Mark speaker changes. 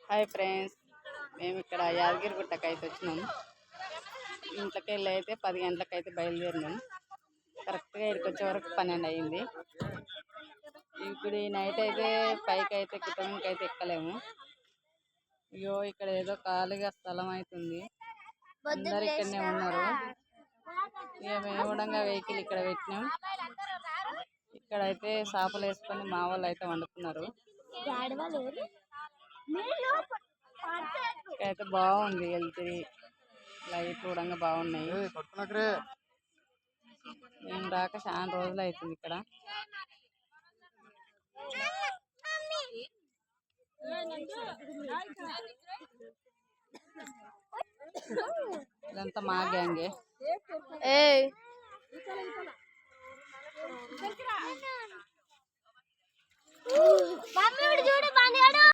Speaker 1: Hi friends, మేము ఇక్కడ యాదగిరిగుట్టకు అయితే వచ్చినాము. ఇంట్లోకి వెళ్ళి అయితే 10 గంటలకు అయితే బయలుదేరినాము. కరెక్ట్గా ఇక్కడికి వచ్చే వరకు 12 అయింది. ఇప్పుడు ఈ నైట్ అయితే పైకి అయితే గుట్టకి అయితే ఎక్కలేము. అయ్యో, ఇక్కడ ఏదో ఖాళీగా స్థలం అవుతుంది, అందరు ఇక్కడనే ఉన్నారు. ఇక మేము కూడా వెహికల్ ఇక్కడ పెట్టినాం. ఇక్కడైతే చేపలు వేసుకొని మా వాళ్ళు అయితే వండుతున్నారు. ఇక్కడైతే బాగుంది, వెళ్తుంది లైట్ కూడా బాగున్నాయి. మేము రాక చాలా రోజులు అవుతుంది. ఇక్కడ ఇదంతా మా గ్యాంగే.